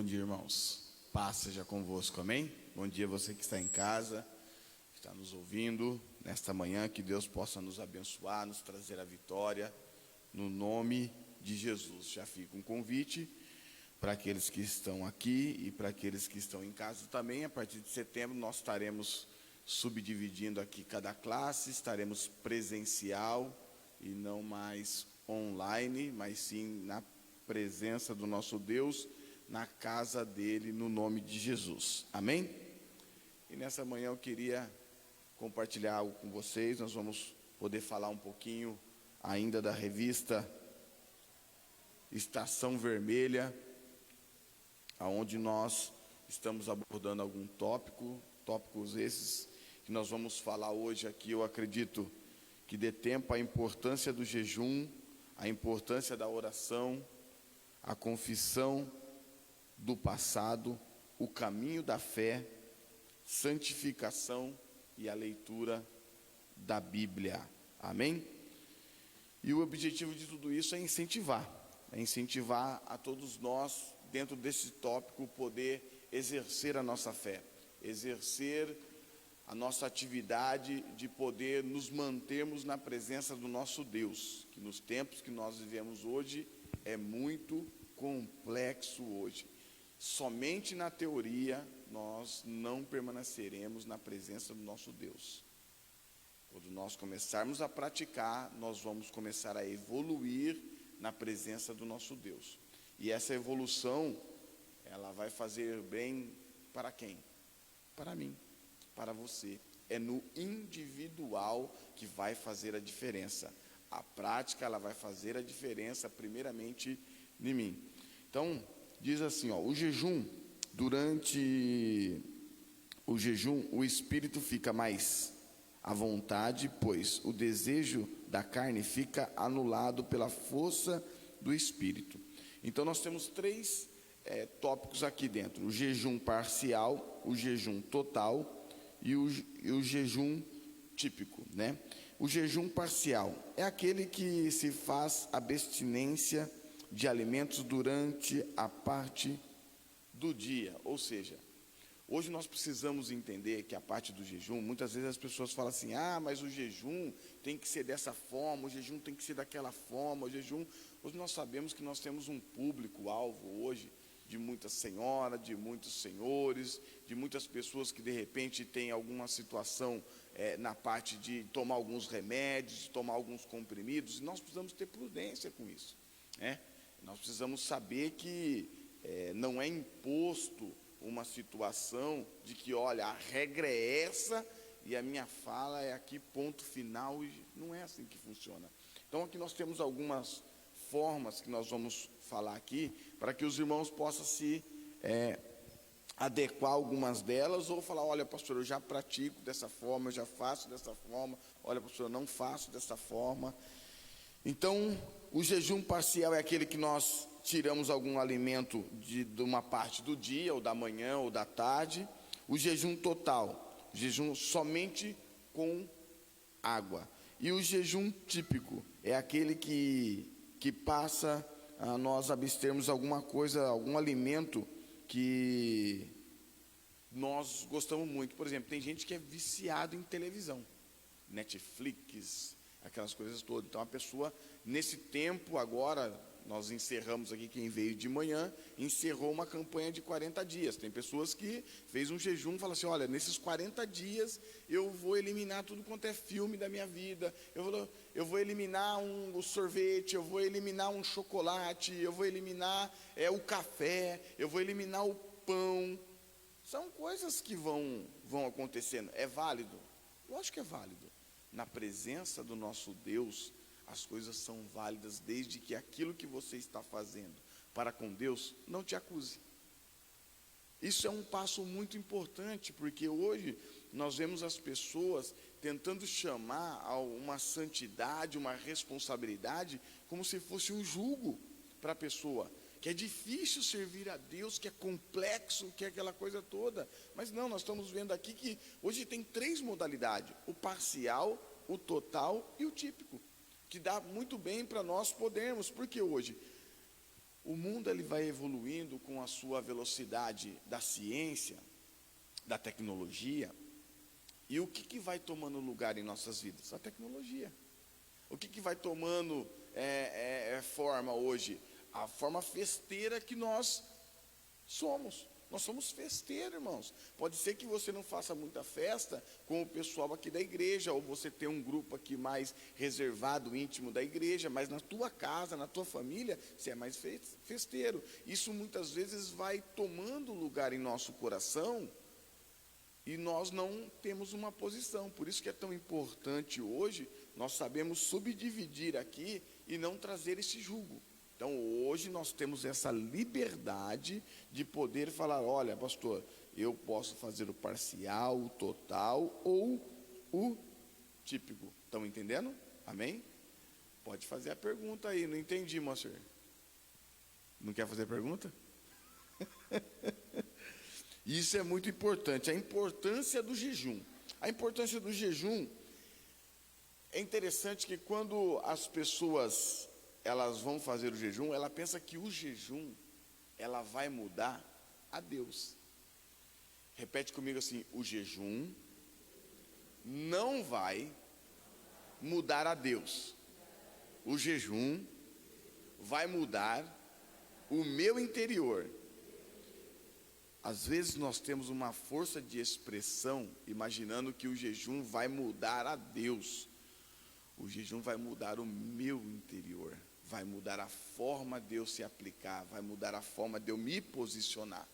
Bom dia, irmãos. Paz seja convosco, amém? Bom dia você que está em casa, que está nos ouvindo nesta manhã, que Deus possa nos abençoar, nos trazer a vitória, no nome de Jesus. Já fica um convite para aqueles que estão aqui e para aqueles que estão em casa também. A partir de setembro nós estaremos subdividindo aqui cada classe, estaremos presencial e não mais online, mas sim na presença do nosso Deus, na casa dele, no nome de Jesus, amém? E nessa manhã eu queria compartilhar algo com vocês. Nós vamos poder falar um pouquinho ainda da revista Estação Vermelha, aonde nós estamos abordando algum tópicos esses que nós vamos falar hoje aqui. Eu acredito que dê tempo à importância do jejum, a importância da oração, a confissão do passado, o caminho da fé, santificação e a leitura da Bíblia, amém? E o objetivo de tudo isso é incentivar a todos nós, dentro desse tópico, poder exercer a nossa fé, exercer a nossa atividade de poder nos mantermos na presença do nosso Deus, que nos tempos que nós vivemos hoje é muito complexo hoje. Somente na teoria nós não permaneceremos na presença do nosso Deus. Quando nós começarmos a praticar, nós vamos começar a evoluir na presença do nosso Deus. E essa evolução, ela vai fazer bem para quem? Para mim, para você. É no individual que vai fazer a diferença. A prática, ela vai fazer a diferença primeiramente em mim. Então, diz assim, durante o jejum, o espírito fica mais à vontade, pois o desejo da carne fica anulado pela força do espírito. Então nós temos três tópicos aqui dentro: o jejum parcial, o jejum total e o jejum típico, né? O jejum parcial é aquele que se faz abstinência de alimentos durante a parte do dia. Ou seja, hoje nós precisamos entender que a parte do jejum, muitas vezes as pessoas falam assim: mas o jejum tem que ser dessa forma, o jejum tem que ser daquela forma, o jejum... Hoje nós sabemos que nós temos um público-alvo hoje, de muitas senhoras, de muitos senhores, de muitas pessoas que de repente têm alguma situação na parte de tomar alguns remédios, de tomar alguns comprimidos, e nós precisamos ter prudência com isso, né? Nós precisamos saber que não é imposto uma situação de que, olha, a regra é essa e a minha fala é aqui, ponto final, e não é assim que funciona. Então aqui nós temos algumas formas que nós vamos falar aqui, para que os irmãos possam se adequar a algumas delas, ou falar: olha, pastor, eu já pratico dessa forma, eu já faço dessa forma, olha, pastor, eu não faço dessa forma. Então, o jejum parcial é aquele que nós tiramos algum alimento de uma parte do dia, ou da manhã, ou da tarde. O jejum total, jejum somente com água. E o jejum típico é aquele que passa a nós abstermos alguma coisa, algum alimento que nós gostamos muito. Por exemplo, tem gente que é viciado em televisão, Netflix, aquelas coisas todas. Então a pessoa, nesse tempo agora, nós encerramos aqui, quem veio de manhã, encerrou uma campanha de 40 dias. Tem pessoas que fez um jejum e falam assim: olha, nesses 40 dias eu vou eliminar tudo quanto é filme da minha vida, eu vou eliminar o sorvete, eu vou eliminar um chocolate, eu vou eliminar o café, eu vou eliminar o pão. São coisas que vão acontecendo. É válido? Lógico que é válido. Na presença do nosso Deus, as coisas são válidas, desde que aquilo que você está fazendo para com Deus não te acuse. Isso é um passo muito importante, porque hoje nós vemos as pessoas tentando chamar a uma santidade, uma responsabilidade, como se fosse um jugo para a pessoa, que é difícil servir a Deus, que é complexo, que é aquela coisa toda. Mas não, nós estamos vendo aqui que hoje tem três modalidades: o parcial, o total e o típico, que dá muito bem para nós podermos, porque hoje O mundo ele vai evoluindo com a sua velocidade da ciência, da tecnologia, e o que vai tomando lugar em nossas vidas? A tecnologia. O que vai tomando forma hoje? A forma festeira que nós somos. Nós somos festeiros, irmãos. Pode ser que você não faça muita festa com o pessoal aqui da igreja, ou você tem um grupo aqui mais reservado, íntimo da igreja, mas na tua casa, na tua família, você é mais festeiro. Isso muitas vezes vai tomando lugar em nosso coração e nós não temos uma posição. Por isso que é tão importante hoje nós sabemos subdividir aqui e não trazer esse julgo. Então, hoje nós temos essa liberdade de poder falar, olha, pastor, eu posso fazer o parcial, o total ou o típico. Estão entendendo? Amém? Pode fazer a pergunta aí. Não entendi, moço. Não quer fazer pergunta? Isso é muito importante. A importância do jejum. A importância do jejum é interessante que quando as pessoas elas vão fazer o jejum, ela pensa que o jejum, ela vai mudar a Deus. Repete comigo assim, o jejum não vai mudar a Deus. O jejum vai mudar o meu interior. Às vezes nós temos uma força de expressão, imaginando que o jejum vai mudar a Deus. O jejum vai mudar o meu interior. Vai mudar a forma de eu se aplicar, vai mudar a forma de eu me posicionar.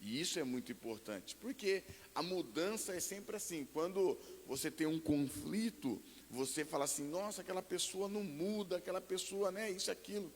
E isso é muito importante, porque a mudança é sempre assim. Quando você tem um conflito, você fala assim, nossa, aquela pessoa não muda, aquela pessoa, né, isso e aquilo.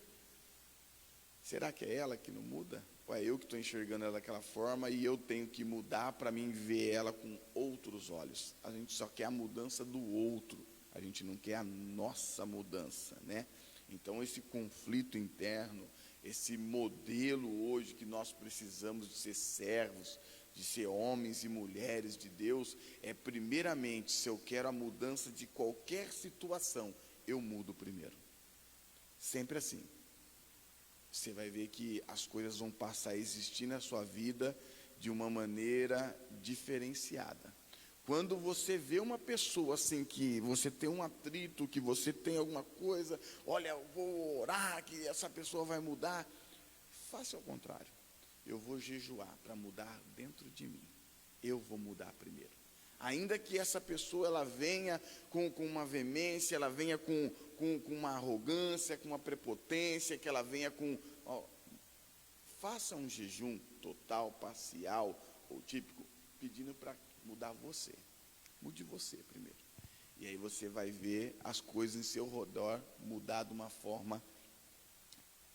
Será que é ela que não muda? Ou é eu que estou enxergando ela daquela forma e eu tenho que mudar para mim ver ela com outros olhos? A gente só quer a mudança do outro, a gente não quer a nossa mudança, né? Então, esse conflito interno, esse modelo hoje que nós precisamos de ser servos, de ser homens e mulheres de Deus, é primeiramente, se eu quero a mudança de qualquer situação, eu mudo primeiro. Sempre assim. Você vai ver que as coisas vão passar a existir na sua vida de uma maneira diferenciada. Quando você vê uma pessoa assim, que você tem um atrito, que você tem alguma coisa, olha, eu vou orar que essa pessoa vai mudar, faça ao contrário. Eu vou jejuar para mudar dentro de mim. Eu vou mudar primeiro. Ainda que essa pessoa ela venha com uma veemência, ela venha com uma arrogância, com uma prepotência, que ela venha com... faça um jejum total, parcial ou típico, pedindo para mudar você. Mude você primeiro. E aí você vai ver as coisas em seu redor mudar de uma forma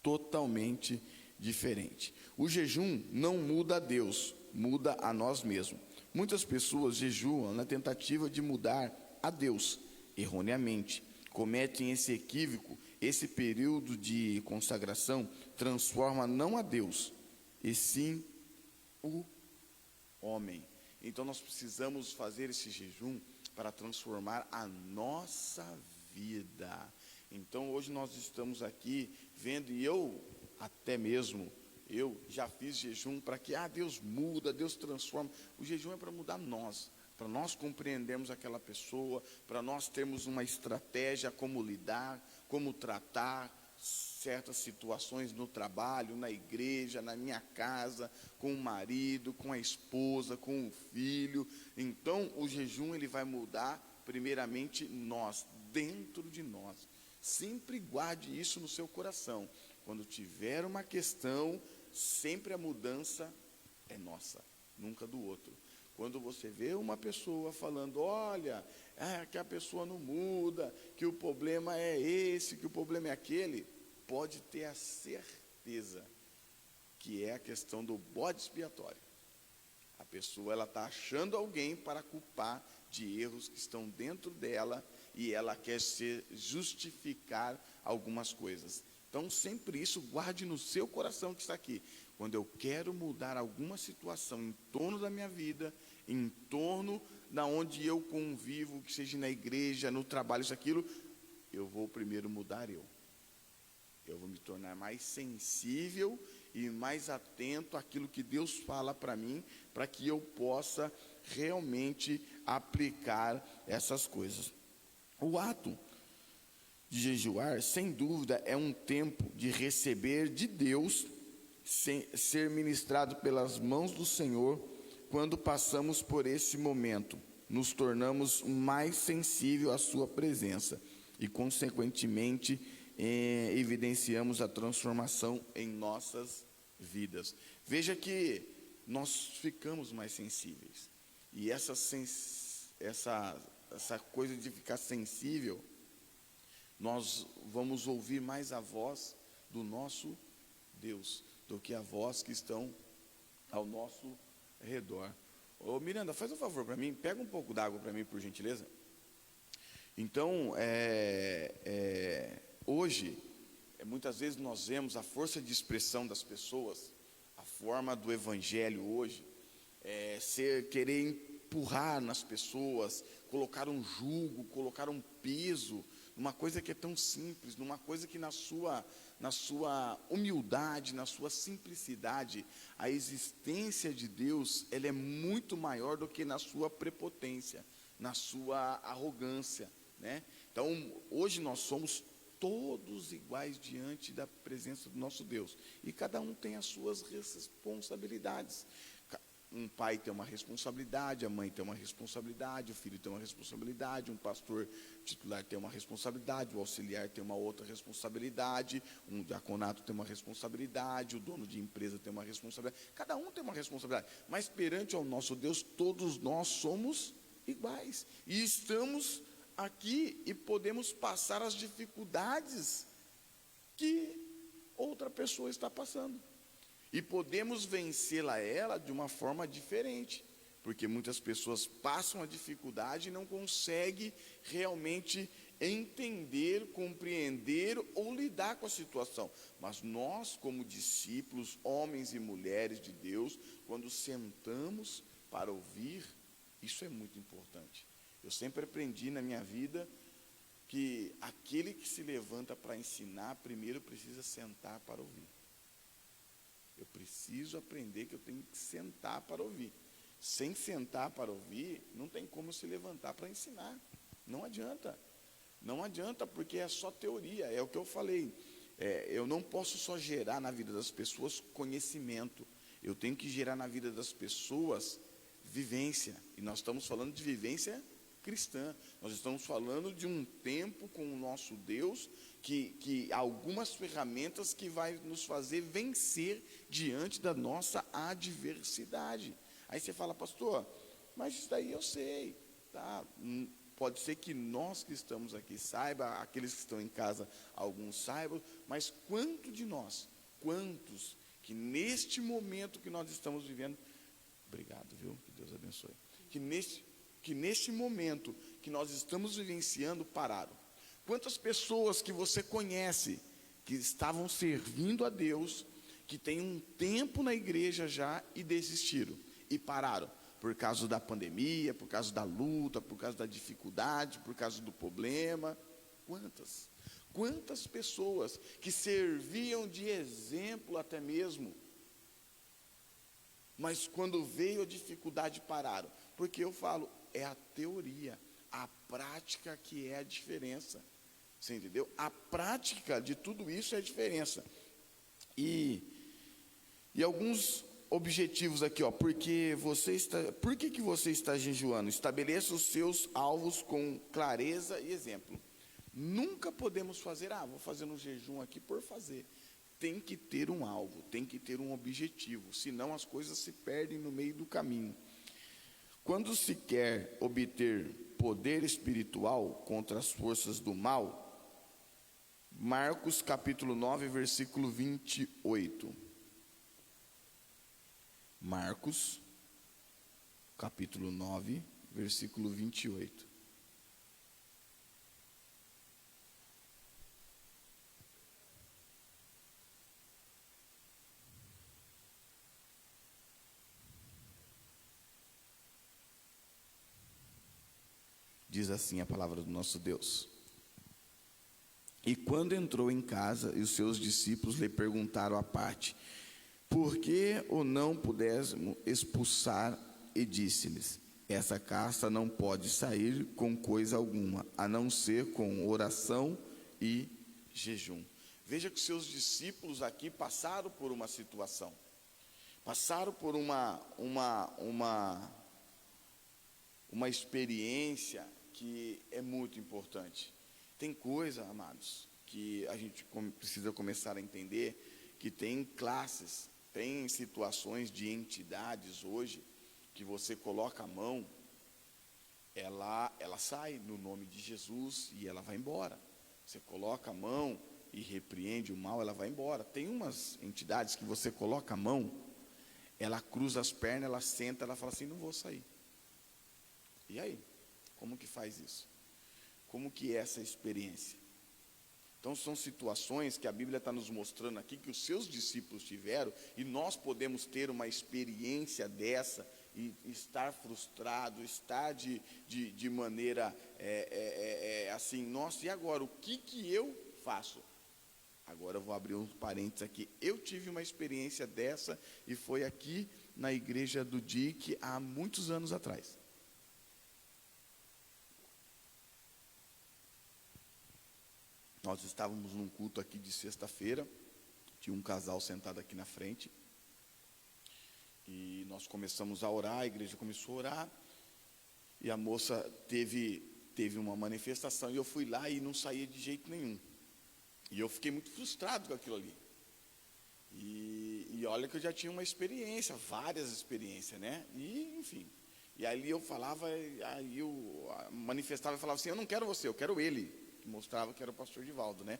totalmente diferente. O jejum não muda a Deus, muda a nós mesmos. Muitas pessoas jejuam na tentativa de mudar a Deus, erroneamente. Cometem esse equívoco. Esse período de consagração transforma não a Deus, e sim o homem. Então nós precisamos fazer esse jejum para transformar a nossa vida. Então hoje nós estamos aqui vendo, e eu até mesmo, eu já fiz jejum para que, Deus muda, Deus transforma. O jejum é para mudar nós, para nós compreendermos aquela pessoa, para nós termos uma estratégia como lidar, como tratar certas situações no trabalho, na igreja, na minha casa, com o marido, com a esposa, com o filho. Então, o jejum ele vai mudar primeiramente nós, dentro de nós. Sempre guarde isso no seu coração. Quando tiver uma questão, sempre a mudança é nossa, nunca do outro. Quando você vê uma pessoa falando, olha, que a pessoa não muda, que o problema é esse, que o problema é aquele, pode ter a certeza que é a questão do bode expiatório. A pessoa ela está achando alguém para culpar de erros que estão dentro dela e ela quer se justificar algumas coisas. Então, sempre isso, guarde no seu coração que está aqui. Quando eu quero mudar alguma situação em torno da minha vida, em torno da onde eu convivo, que seja na igreja, no trabalho, isso, aquilo, eu vou primeiro mudar eu. Eu vou me tornar mais sensível e mais atento àquilo que Deus fala para mim, para que eu possa realmente aplicar essas coisas. O ato de jejuar, sem dúvida, é um tempo de receber de Deus, ser ministrado pelas mãos do Senhor. Quando passamos por esse momento, nos tornamos mais sensíveis à sua presença e, consequentemente, evidenciamos a transformação em nossas vidas. Veja que nós ficamos mais sensíveis. E essa coisa de ficar sensível, nós vamos ouvir mais a voz do nosso Deus do que a voz que estão ao nosso redor. Ô Miranda, faz um favor para mim, pega um pouco d'água para mim, por gentileza. Então, hoje, muitas vezes nós vemos a força de expressão das pessoas, a forma do evangelho hoje, querer empurrar nas pessoas, colocar um jugo, colocar um peso, numa coisa que é tão simples, numa coisa que na sua humildade, na sua simplicidade, a existência de Deus, ela é muito maior do que na sua prepotência, na sua arrogância, né? Então, hoje nós somos todos iguais diante da presença do nosso Deus, e cada um tem as suas responsabilidades. Um pai tem uma responsabilidade, a mãe tem uma responsabilidade, o filho tem uma responsabilidade, um pastor titular tem uma responsabilidade, o auxiliar tem uma outra responsabilidade, um diaconato tem uma responsabilidade, o dono de empresa tem uma responsabilidade, cada um tem uma responsabilidade, mas perante ao nosso Deus, todos nós somos iguais, e estamos aqui e podemos passar as dificuldades que outra pessoa está passando. E podemos vencê-la ela de uma forma diferente, porque muitas pessoas passam a dificuldade e não conseguem realmente entender, compreender ou lidar com a situação. Mas nós, como discípulos, homens e mulheres de Deus, quando sentamos para ouvir, isso é muito importante. Eu sempre aprendi na minha vida que aquele que se levanta para ensinar, primeiro precisa sentar para ouvir. Eu preciso aprender que eu tenho que sentar para ouvir. Sem sentar para ouvir, não tem como se levantar para ensinar. Não adianta. Não adianta, porque é só teoria, é o que eu falei. Eu não posso só gerar na vida das pessoas conhecimento. Eu tenho que gerar na vida das pessoas vivência. E nós estamos falando de vivência cristã. Nós estamos falando de um tempo com o nosso Deus, que algumas ferramentas que vai nos fazer vencer diante da nossa adversidade. Aí você fala, pastor, mas isso daí eu sei, tá? Pode ser que nós que estamos aqui saiba, aqueles que estão em casa, alguns saibam, mas quantos que neste momento que nós estamos vivendo, obrigado, viu? Que Deus abençoe. Que neste momento que nós estamos vivenciando pararam. Quantas pessoas que você conhece que estavam servindo a Deus, que tem um tempo na igreja já e desistiram e pararam por causa da pandemia, por causa da luta, por causa da dificuldade, por causa do problema? Quantas pessoas que serviam de exemplo até mesmo, mas quando veio a dificuldade pararam? Porque eu falo, é a teoria, a prática que é a diferença. Você entendeu? A prática de tudo isso é a diferença. E alguns objetivos aqui, ó. Por que você está jejuando? Estabeleça os seus alvos com clareza e exemplo. Nunca podemos fazer, vou fazer um jejum aqui por fazer. Tem que ter um alvo, tem que ter um objetivo, senão as coisas se perdem no meio do caminho. Quando se quer obter poder espiritual contra as forças do mal, Marcos capítulo 9, versículo 28. Marcos capítulo 9, versículo 28. Diz assim a palavra do nosso Deus: E quando entrou em casa, e os seus discípulos lhe perguntaram à parte: por que o não pudéssemos expulsar? E disse-lhes: essa casta não pode sair com coisa alguma, a não ser com oração e jejum. Veja que os seus discípulos aqui passaram por uma situação, passaram por uma experiência que é muito importante. Tem coisa, amados, que a gente precisa começar a entender, que tem classes, tem situações de entidades hoje, que você coloca a mão, ela sai no nome de Jesus e ela vai embora. Você coloca a mão e repreende o mal, ela vai embora. Tem umas entidades que você coloca a mão, ela cruza as pernas, ela senta, ela fala assim: não vou sair. E aí? Como que faz isso? Como que é essa experiência? Então são situações que a Bíblia está nos mostrando aqui, que os seus discípulos tiveram, e nós podemos ter uma experiência dessa, e estar frustrado, estar de maneira assim: nossa, e agora, o que eu faço? Agora eu vou abrir um parênteses aqui. Eu tive uma experiência dessa, e foi aqui na igreja do DIC, há muitos anos atrás. Nós estávamos num culto aqui de sexta-feira, tinha um casal sentado aqui na frente, e nós começamos a orar, a igreja começou a orar, e a moça teve uma manifestação, e eu fui lá e não saía de jeito nenhum, e eu fiquei muito frustrado com aquilo ali, e olha que eu já tinha uma experiência, várias experiências, né, e enfim, e ali eu falava, aí eu manifestava e falava assim: eu não quero você, eu quero ele, que mostrava que era o pastor Divaldo, né?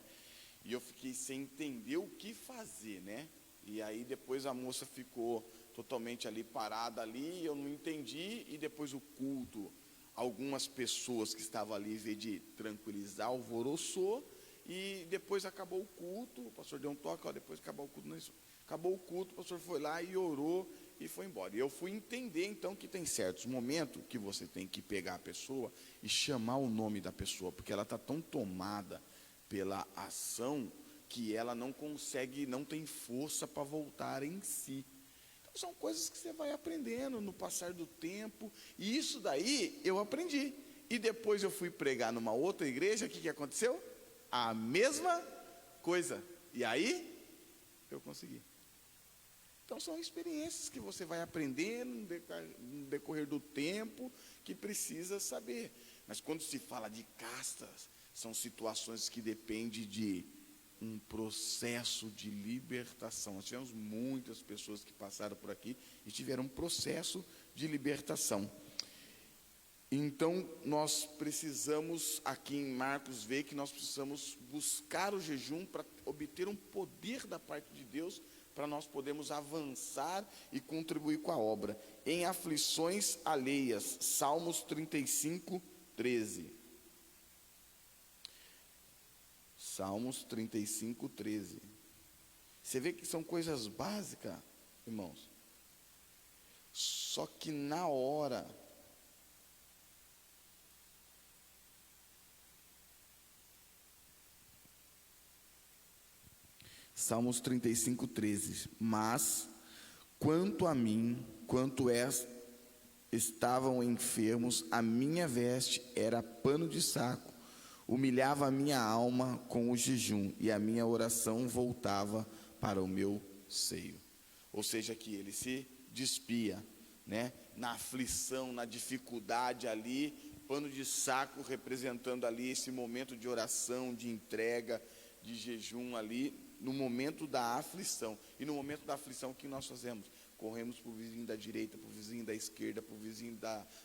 E eu fiquei sem entender o que fazer, né? E aí depois a moça ficou totalmente ali parada ali, eu não entendi, e depois o culto, algumas pessoas que estavam ali, em vez de tranquilizar, alvoroçou, e depois acabou o culto, o pastor deu um toque, ó, depois acabou o culto, não é isso. Acabou o culto, o pastor foi lá e orou, e foi embora. E eu fui entender então que tem certos momentos que você tem que pegar a pessoa e chamar o nome da pessoa, porque ela está tão tomada pela ação que ela não consegue, não tem força para voltar em si. Então são coisas que você vai aprendendo no passar do tempo, e isso daí eu aprendi. E depois eu fui pregar numa outra igreja, o que aconteceu? A mesma coisa. E aí eu consegui. Então são experiências que você vai aprendendo no decorrer do tempo, que precisa saber. Mas quando se fala de castas, são situações que dependem de um processo de libertação. Nós tivemos muitas pessoas que passaram por aqui e tiveram um processo de libertação. Então nós precisamos, aqui em Marcos, ver que nós precisamos buscar o jejum para obter um poder da parte de Deus, para nós podermos avançar e contribuir com a obra. Em aflições alheias, Salmos 35, 13. Salmos 35, 13. Você vê que são coisas básicas, irmãos. Só que na hora, Salmos 35, 13. Mas, quanto a mim, estavam enfermos, a minha veste era pano de saco, humilhava a minha alma com o jejum, e a minha oração voltava para o meu seio. Ou seja, que ele se despia, né? Na aflição, na dificuldade ali, pano de saco representando ali esse momento de oração, de entrega, de jejum ali, no momento da aflição. E no momento da aflição, o que nós fazemos? Corremos para o vizinho da direita, para o vizinho da esquerda, para o vizinho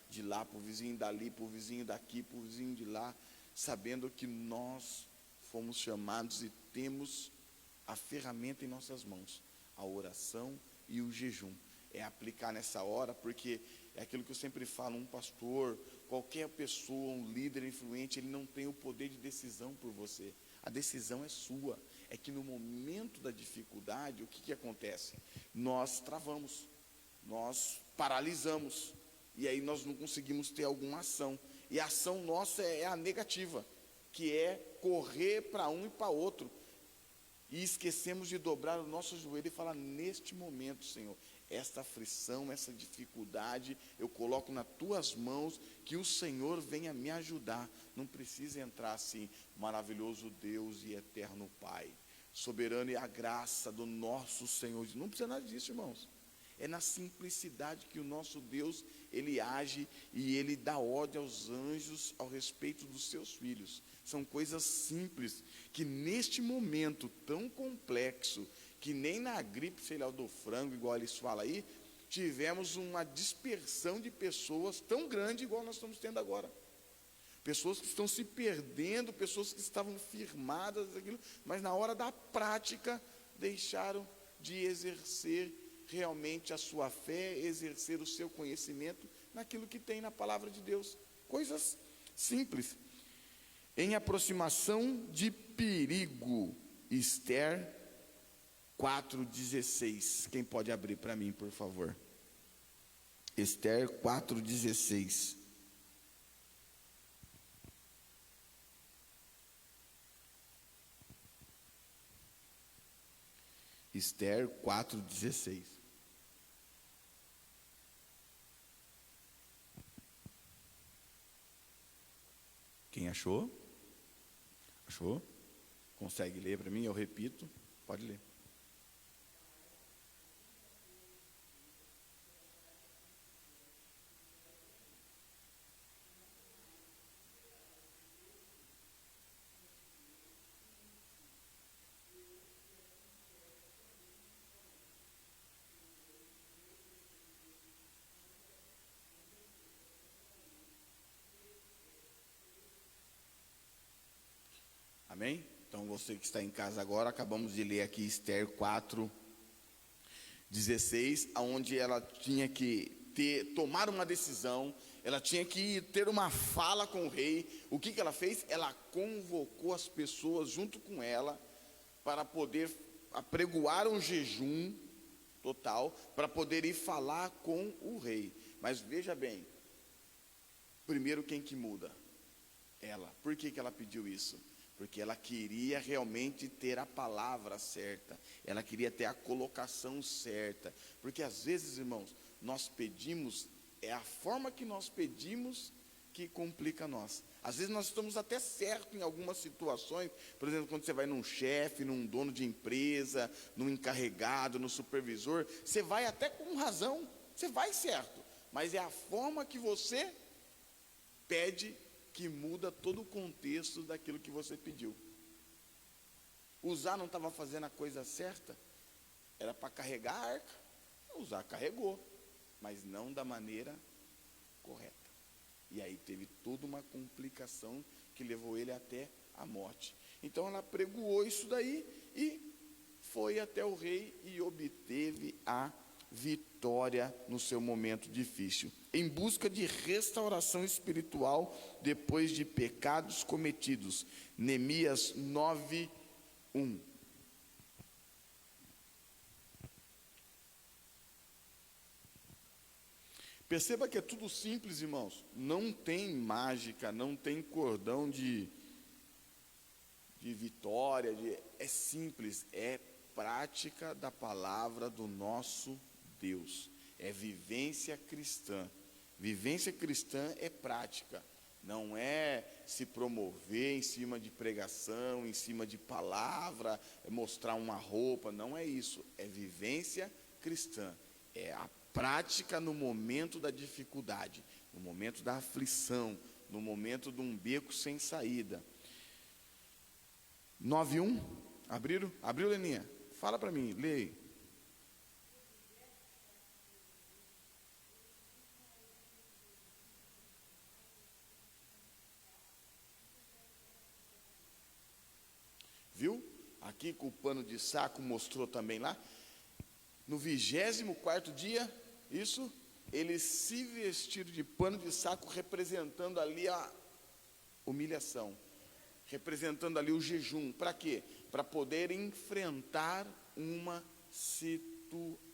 de lá, para o vizinho dali, para o vizinho daqui, para o vizinho de lá, sabendo que nós fomos chamados e temos a ferramenta em nossas mãos, a oração e o jejum. É aplicar nessa hora, porque é aquilo que eu sempre falo: um pastor, qualquer pessoa, um líder influente, ele não tem o poder de decisão por você. A decisão é sua. É que no momento da dificuldade, o que acontece? Nós travamos, nós paralisamos, e aí nós não conseguimos ter alguma ação, e a ação nossa é a negativa, que é correr para um e para outro. E esquecemos de dobrar o nosso joelho e falar: neste momento, Senhor, esta aflição, essa dificuldade, eu coloco nas tuas mãos, que o Senhor venha me ajudar. Não precisa entrar assim: maravilhoso Deus e eterno Pai, soberano e a graça do nosso Senhor. Não precisa nada disso, irmãos. É na simplicidade que o nosso Deus, Ele age e Ele dá ordem aos anjos ao respeito dos seus filhos. São coisas simples, que neste momento tão complexo, que nem na gripe, sei lá, do frango, igual eles falam aí, tivemos uma dispersão de pessoas tão grande, igual nós estamos tendo agora. Pessoas que estão se perdendo, pessoas que estavam firmadas, mas na hora da prática, deixaram de exercer realmente a sua fé, exercer o seu conhecimento naquilo que tem na palavra de Deus. Coisas simples. Em aproximação de perigo, Esther 4,16. Quem pode abrir para mim, por favor? Esther 4,16. Esther 4,16. Quem achou? Achou? Consegue ler para mim? Eu repito. Pode ler. Amém? Então você que está em casa agora, acabamos de ler aqui Esther 4,16, onde ela tinha que tomar uma decisão, ela tinha que ter uma fala com o rei. O que ela fez? Ela convocou as pessoas junto com ela para poder apregoar um jejum total, para poder ir falar com o rei. Mas veja bem, primeiro quem que muda? Ela. Por que ela pediu isso? Porque ela queria realmente ter a palavra certa, ela queria ter a colocação certa. Porque às vezes, irmãos, nós pedimos, é a forma que nós pedimos que complica nós. Às vezes nós estamos até certos em algumas situações, por exemplo, quando você vai num chefe, num dono de empresa, num encarregado, no supervisor, você vai até com razão, você vai certo, mas é a forma que você pede que muda todo o contexto daquilo que você pediu. O Uzá não estava fazendo a coisa certa, era para carregar a arca, o Uzá carregou, mas não da maneira correta. E aí teve toda uma complicação que levou ele até a morte. Então ela pregoou isso daí e foi até o rei e obteve a vitória no seu momento difícil, em busca de restauração espiritual depois de pecados cometidos. Neemias 9:1. Perceba que é tudo simples, irmãos. Não tem mágica, não tem cordão de vitória, é simples, é prática da palavra do nosso Deus, é vivência cristã. Vivência cristã é prática, não é se promover em cima de pregação, em cima de palavra, é mostrar uma roupa, não é isso, é vivência cristã, é a prática no momento da dificuldade, no momento da aflição, no momento de um beco sem saída. 9:1, abriram? Abriu, Leninha? Fala para mim, leia. Viu? Aqui com o pano de saco mostrou também lá. No 24º dia, isso, eles se vestiram de pano de saco, representando ali a humilhação, representando ali o jejum. Para quê? Para poder enfrentar uma situação.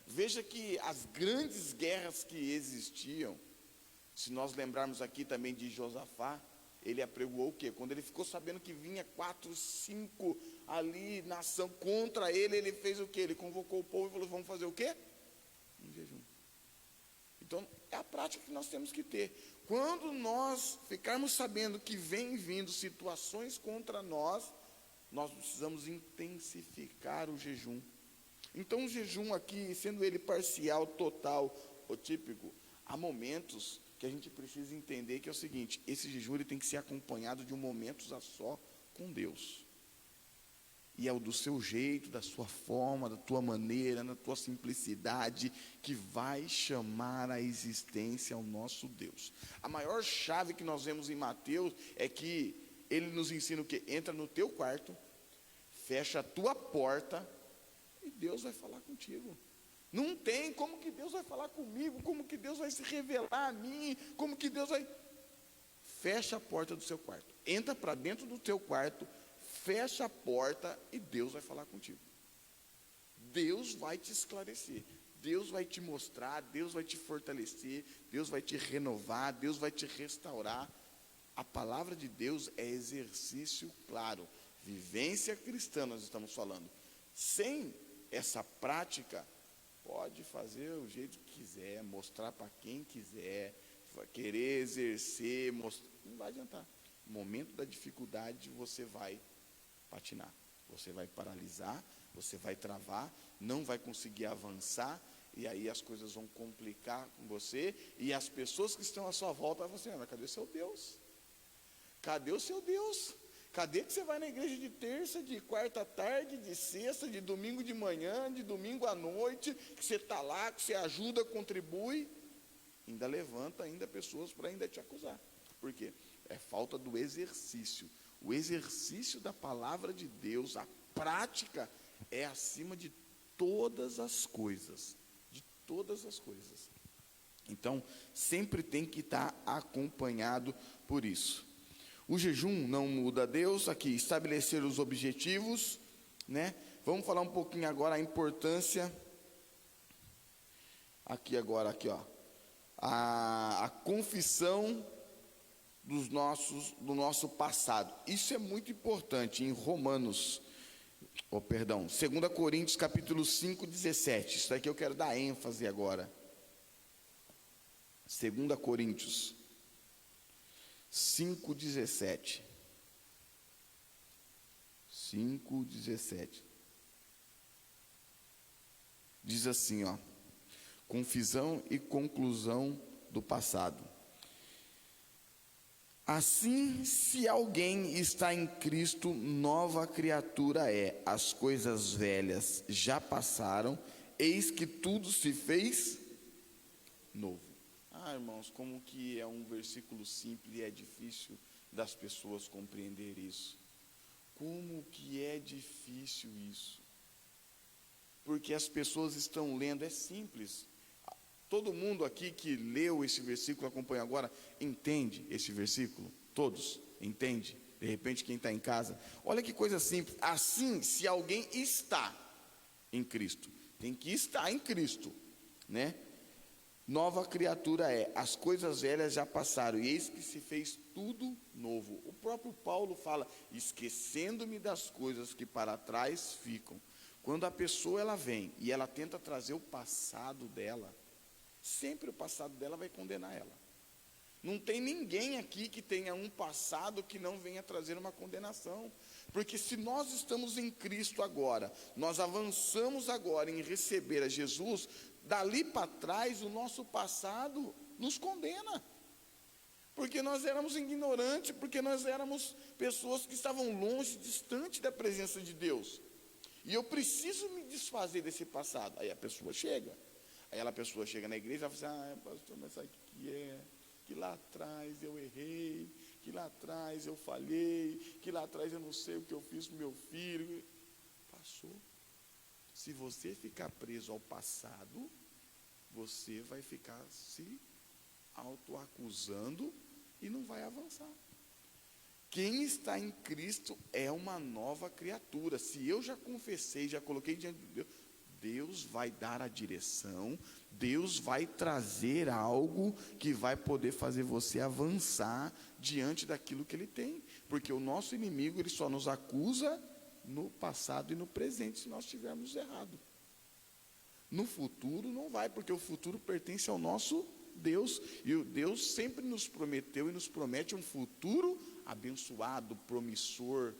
Veja que as grandes guerras que existiam, se nós lembrarmos aqui também de Josafá, Ele apregoou o quê? Quando ele ficou sabendo que vinha 4, 5 ali, nação contra ele, ele fez o quê? Ele convocou o povo e falou, vamos fazer o quê? Um jejum. Então, é a prática que nós temos que ter. Quando nós ficarmos sabendo que vem vindo situações contra nós, nós precisamos intensificar o jejum. Então, o jejum aqui, sendo ele parcial, total ou típico, há momentos que a gente precisa entender que é o seguinte, esse jejum ele tem que ser acompanhado de um momento a só com Deus. E é o do seu jeito, da sua forma, da tua maneira, na tua simplicidade, que vai chamar a existência ao nosso Deus. A maior chave que nós vemos em Mateus é que ele nos ensina o quê? Entra no teu quarto, fecha a tua porta e Deus vai falar contigo. Não tem como que Deus vai falar comigo, como que Deus vai se revelar a mim, como que Deus vai... Fecha a porta do seu quarto, entra para dentro do teu quarto, fecha a porta e Deus vai falar contigo. Deus vai te esclarecer, Deus vai te mostrar, Deus vai te fortalecer, Deus vai te renovar, Deus vai te restaurar. A palavra de Deus é exercício claro, vivência cristã nós estamos falando. Sem essa prática, pode fazer o jeito que quiser, mostrar para quem quiser, querer exercer, não vai adiantar. No momento da dificuldade você vai patinar, você vai paralisar, você vai travar, não vai conseguir avançar, e aí as coisas vão complicar com você, e as pessoas que estão à sua volta vão falar assim, mas cadê o seu Deus? Cadê o seu Deus? Cadê que você vai na igreja de terça, de quarta à tarde, de sexta, de domingo de manhã, de domingo à noite, que você está lá, que você ajuda, contribui, ainda levanta ainda pessoas para ainda te acusar. Por quê? É falta do exercício. O exercício da palavra de Deus, a prática, é acima de todas as coisas. De todas as coisas. Então, sempre tem que estar acompanhado por isso. O jejum não muda Deus, aqui, estabelecer os objetivos, né? Vamos falar um pouquinho agora a importância, aqui, ó, a confissão do nosso passado. Isso é muito importante em Romanos, 2 Coríntios capítulo 5, 17, isso daqui eu quero dar ênfase agora. 2 Coríntios 5:17. 5:17. Diz assim, ó: confissão e conclusão do passado. Assim, se alguém está em Cristo, nova criatura é. As coisas velhas já passaram, eis que tudo se fez novo. Irmãos, como que é um versículo simples e é difícil das pessoas compreender isso. Como que é difícil isso. Porque as pessoas estão lendo, é simples. Todo mundo aqui que leu esse versículo, acompanha agora, entende esse versículo? Todos? Entende? De repente quem está em casa, olha que coisa simples. Assim, se alguém está em Cristo, tem que estar em Cristo, né? Nova criatura é, as coisas velhas já passaram, e eis que se fez tudo novo. O próprio Paulo fala, esquecendo-me das coisas que para trás ficam. Quando a pessoa ela vem e ela tenta trazer o passado dela, sempre o passado dela vai condenar ela. Não tem ninguém aqui que tenha um passado que não venha trazer uma condenação. Porque se nós estamos em Cristo agora, nós avançamos agora em receber a Jesus, dali para trás o nosso passado nos condena. Porque nós éramos ignorantes, porque nós éramos pessoas que estavam longe, distante da presença de Deus. E eu preciso me desfazer desse passado. Aí a pessoa chega. Aí a pessoa chega na igreja e fala assim, pastor, mas sabe o que é? Que lá atrás eu errei, que lá atrás eu falhei, que lá atrás eu não sei o que eu fiz com meu filho. Passou. Se você ficar preso ao passado, você vai ficar se autoacusando e não vai avançar. Quem está em Cristo é uma nova criatura. Se eu já confessei, já coloquei diante de Deus, Deus vai dar a direção, Deus vai trazer algo que vai poder fazer você avançar diante daquilo que Ele tem. Porque o nosso inimigo, ele só nos acusa no passado e no presente, se nós estivermos errados. No futuro não vai, porque o futuro pertence ao nosso Deus. E o Deus sempre nos prometeu e nos promete um futuro abençoado, promissor,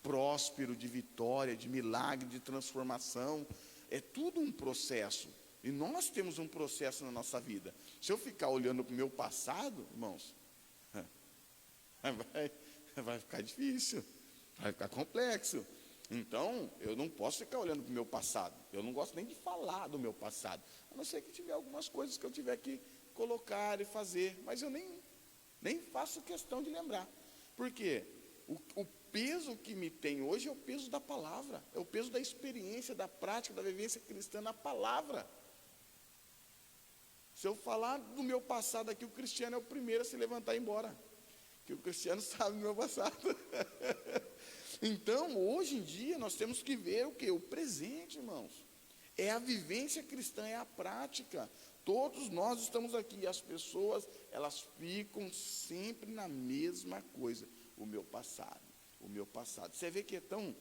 próspero, de vitória, de milagre, de transformação. É tudo um processo. E nós temos um processo na nossa vida. Se eu ficar olhando para o meu passado, irmãos, vai ficar difícil, vai ficar complexo. Então, eu não posso ficar olhando para o meu passado. Eu não gosto nem de falar do meu passado. A não ser que tiver algumas coisas que eu tiver que colocar e fazer. Mas eu nem faço questão de lembrar. Por quê? O peso que me tem hoje é o peso da palavra. É o peso da experiência, da prática, da vivência cristã na palavra. Se eu falar do meu passado aqui, o Cristiano é o primeiro a se levantar e ir embora. Porque o Cristiano sabe do meu passado. Então, hoje em dia, nós temos que ver o quê? O presente, irmãos. É a vivência cristã, é a prática. Todos nós estamos aqui, as pessoas, elas ficam sempre na mesma coisa. O meu passado, o meu passado. Você vê que é tão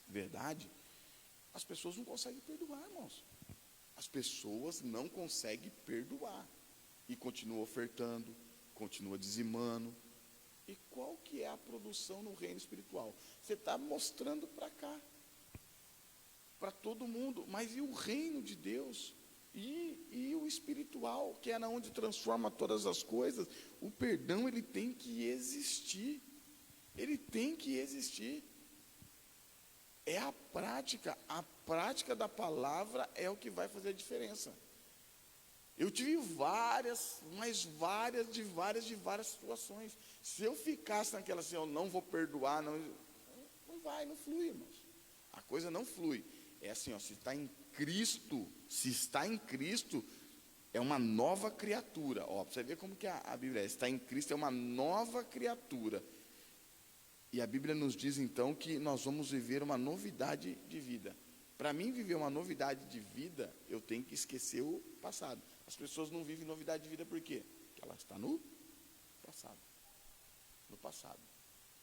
verdade, as pessoas não conseguem perdoar, irmãos. As pessoas não conseguem perdoar. E continuam ofertando, continuam dizimando. E qual que é a produção no reino espiritual? Você está mostrando para cá, para todo mundo, mas e o reino de Deus? E o espiritual, que é na onde transforma todas as coisas? O perdão, ele tem que existir. Ele tem que existir. É a prática da palavra é o que vai fazer a diferença. Eu tive várias situações. Se eu ficasse naquela assim, eu não vou perdoar, não vai, não flui, irmãos. A coisa não flui. É assim, ó, se está em Cristo, é uma nova criatura. Ó, para você ver como que a Bíblia é. Está em Cristo, é uma nova criatura. E a Bíblia nos diz então que nós vamos viver uma novidade de vida. Para mim viver uma novidade de vida, eu tenho que esquecer o passado. As pessoas não vivem novidade de vida por quê? Porque ela está no passado. No passado.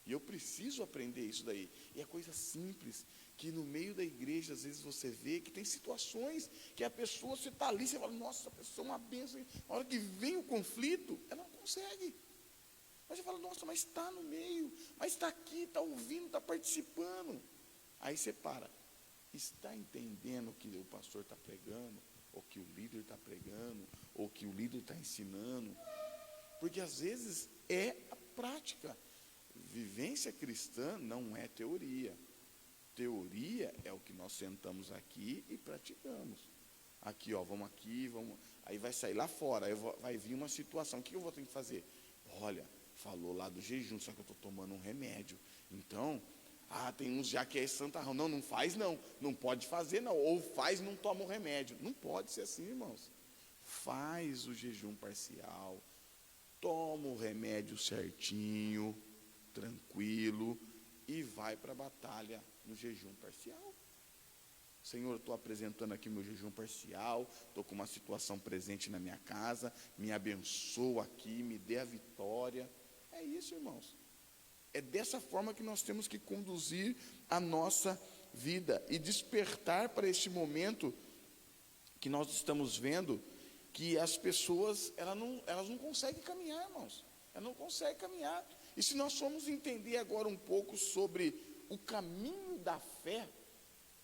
E eu preciso aprender isso daí. E é coisa simples, que no meio da igreja, às vezes você vê que tem situações que a pessoa, você está ali, você fala, nossa, a pessoa é uma bênção. Na hora que vem o conflito, ela não consegue. Mas você fala, nossa, mas está no meio, mas está aqui, está ouvindo, está participando. Aí você para. Está entendendo o que o pastor está pregando, ou que o líder está pregando, ou que o líder está ensinando? Porque às vezes é a prática. Vivência cristã não é teoria. Teoria é o que nós sentamos aqui e praticamos. Aqui, ó, vamos aqui, vamos. Aí vai sair lá fora, vai vir uma situação. O que eu vou ter que fazer? Olha, falou lá do jejum, só que eu estou tomando um remédio. Então, tem uns já que é santarrão. Não faz não. Não pode fazer não. Ou faz e não toma o remédio. Não pode ser assim, irmãos. Faz o jejum parcial. Toma o remédio certinho, tranquilo. E vai para a batalha no jejum parcial. Senhor, estou apresentando aqui o meu jejum parcial. Estou com uma situação presente na minha casa. Me abençoa aqui, me dê a vitória. É isso, irmãos. É dessa forma que nós temos que conduzir a nossa vida e despertar para este momento que nós estamos vendo que as pessoas, elas não conseguem caminhar, irmãos. Elas não conseguem caminhar. E se nós formos entender agora um pouco sobre o caminho da fé,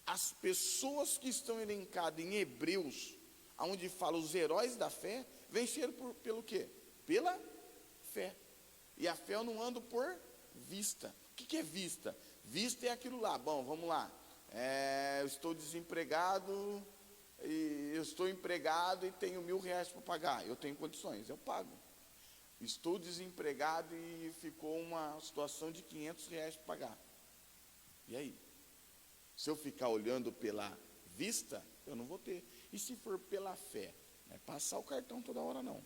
as pessoas que estão elencadas em Hebreus, onde fala os heróis da fé, venceram pelo quê? Pela fé. E a fé eu não ando por vista. O que é vista? Vista é aquilo lá. Bom, vamos lá. Eu estou desempregado, eu estou empregado e tenho R$1.000 para pagar. Eu tenho condições, eu pago. Estou desempregado e ficou uma situação de R$500 para pagar. E aí? Se eu ficar olhando pela vista, eu não vou ter. E se for pela fé? Não é passar o cartão toda hora, não.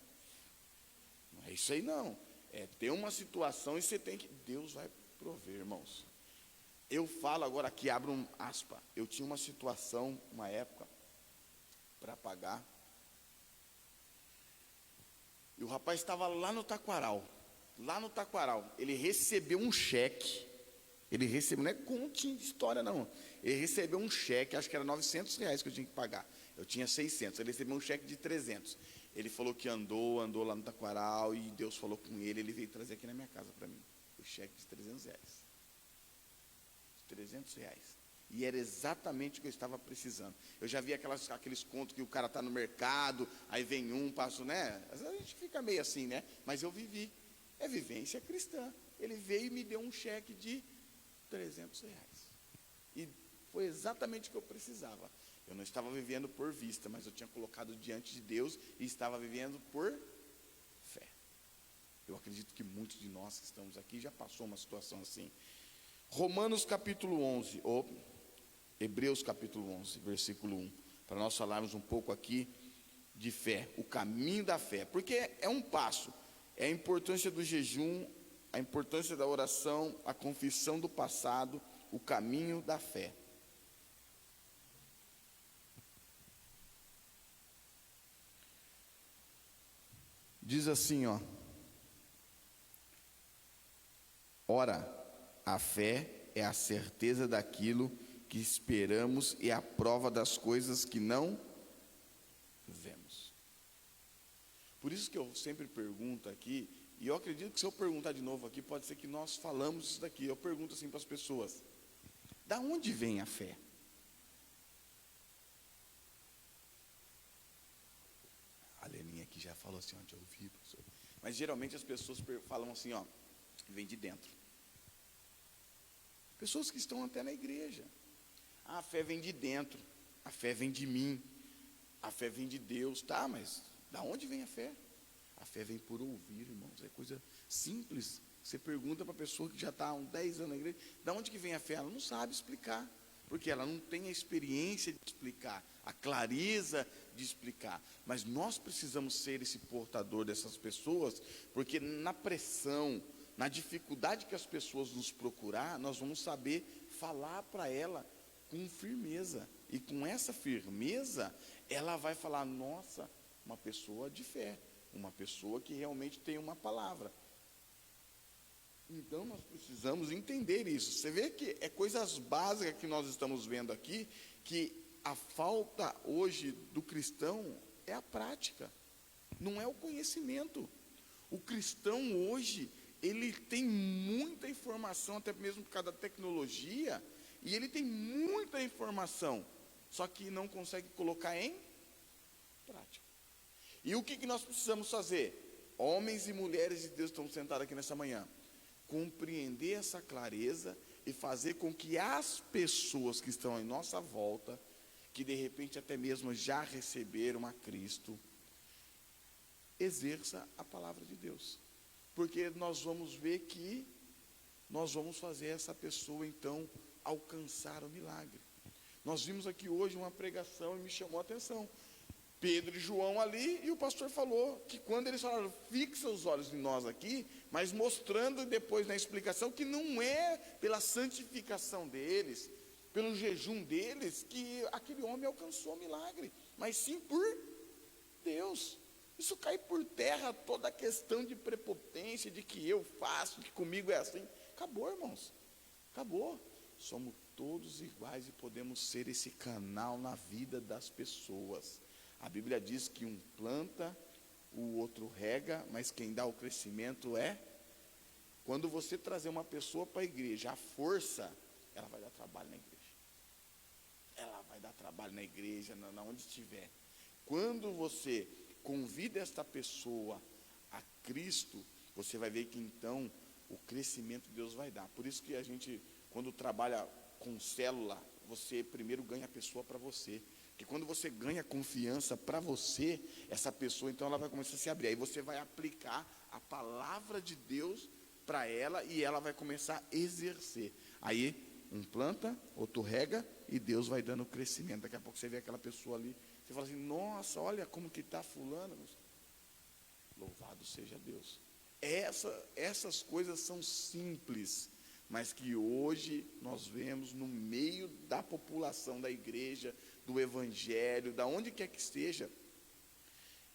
Não é isso aí, não. É ter uma situação e você tem que... Deus vai prover, irmãos. Eu falo agora aqui, abro um aspa. Eu tinha uma situação, uma época, para pagar. E o rapaz estava lá no Taquaral. Lá no Taquaral. Ele recebeu um cheque. Ele recebeu, não é continha de história não. Ele recebeu um cheque, acho que era R$900 que eu tinha que pagar. Eu tinha 600. Ele recebeu um cheque de 300. Ele falou que andou lá no Taquaral. E Deus falou com ele. Ele veio trazer aqui na minha casa para mim. O cheque de R$300. R$300. E era exatamente o que eu estava precisando. Eu já vi aqueles contos que o cara está no mercado, aí vem um, passa, né? Às vezes a gente fica meio assim, né? Mas eu vivi. É vivência cristã. Ele veio e me deu um cheque de R$300. E foi exatamente o que eu precisava. Eu não estava vivendo por vista, mas eu tinha colocado diante de Deus e estava vivendo por fé. Eu acredito que muitos de nós que estamos aqui já passou uma situação assim. Romanos capítulo 11, ou Hebreus capítulo 11, versículo 1, para nós falarmos um pouco aqui de fé, o caminho da fé, porque é um passo, é a importância do jejum, a importância da oração, a confissão do passado, o caminho da fé. Diz assim, ó: ora, a fé é a certeza daquilo que esperamos e a prova das coisas que não vemos. Por isso que eu sempre pergunto aqui, e eu acredito que se eu perguntar de novo aqui, pode ser que nós falamos isso daqui. Eu pergunto assim para as pessoas: da onde vem a fé? A Leninha aqui já falou assim, onde eu ouvi, professor. Mas geralmente as pessoas falam assim, ó, vem de dentro. Pessoas que estão até na igreja. A fé vem de dentro, a fé vem de mim, a fé vem de Deus. Tá, mas da onde vem a fé? A fé vem por ouvir, irmãos, é coisa simples. Você pergunta para a pessoa que já está há uns 10 anos na igreja, da onde que vem a fé? Ela não sabe explicar, porque ela não tem a experiência de explicar, a clareza de explicar. Mas nós precisamos ser esse portador dessas pessoas, porque na pressão, na dificuldade que as pessoas nos procurar, nós vamos saber falar para ela com firmeza. E com essa firmeza, ela vai falar, nossa, uma pessoa de fé, uma pessoa que realmente tem uma palavra. Então nós precisamos entender isso. Você vê que é coisas básicas que nós estamos vendo aqui, que a falta hoje do cristão é a prática, não é o conhecimento. O cristão hoje, ele tem muita informação, até mesmo por causa da tecnologia, e ele tem muita informação, só que não consegue colocar em prática. E o que nós precisamos fazer? Homens e mulheres de Deus estão sentados aqui nessa manhã. Compreender essa clareza e fazer com que as pessoas que estão em nossa volta, que de repente até mesmo já receberam a Cristo, exerça a palavra de Deus. Porque nós vamos ver que nós vamos fazer essa pessoa então alcançar o milagre. Nós vimos aqui hoje uma pregação e me chamou a atenção. Pedro e João ali, e o pastor falou que quando eles falaram, fixa os olhos em nós aqui, mas mostrando depois na explicação que não é pela santificação deles, pelo jejum deles, que aquele homem alcançou o milagre, mas sim por Deus. Isso cai por terra toda a questão de prepotência, de que eu faço, que comigo é assim. Acabou, irmãos, acabou. Somos todos iguais e podemos ser esse canal na vida das pessoas. A Bíblia diz que um planta, o outro rega, mas quem dá o crescimento é. Quando você trazer uma pessoa para a igreja, a força, ela vai dar trabalho na igreja. Ela vai dar trabalho na igreja, onde estiver. Quando você convida esta pessoa a Cristo, você vai ver que então o crescimento Deus vai dar. Por isso que a gente, quando trabalha com célula, você primeiro ganha a pessoa para você. Porque quando você ganha confiança para você, essa pessoa, então ela vai começar a se abrir. Aí você vai aplicar a palavra de Deus para ela e ela vai começar a exercer. Aí um planta, outro rega e Deus vai dando crescimento. Daqui a pouco você vê aquela pessoa ali, você fala assim, nossa, olha como que está fulano. Louvado seja Deus. Essas coisas são simples, mas que hoje nós vemos no meio da população da igreja, do evangelho, da onde quer que esteja,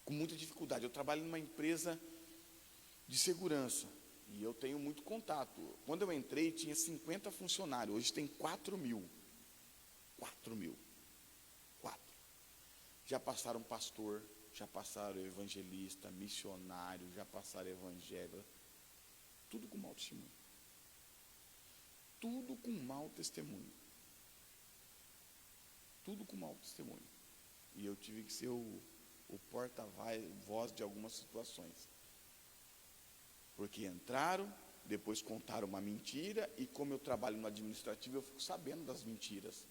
com muita dificuldade. Eu trabalho numa empresa de segurança e eu tenho muito contato. Quando eu entrei tinha 50 funcionários, hoje tem 4.000. 4.000. 4. Já passaram pastor, já passaram evangelista, missionário, já passaram evangelho, tudo com mau testemunho. Tudo com mau testemunho. Tudo com mau testemunho. E eu tive que ser o porta-voz de algumas situações. Porque entraram, depois contaram uma mentira, e como eu trabalho no administrativo, eu fico sabendo das mentiras,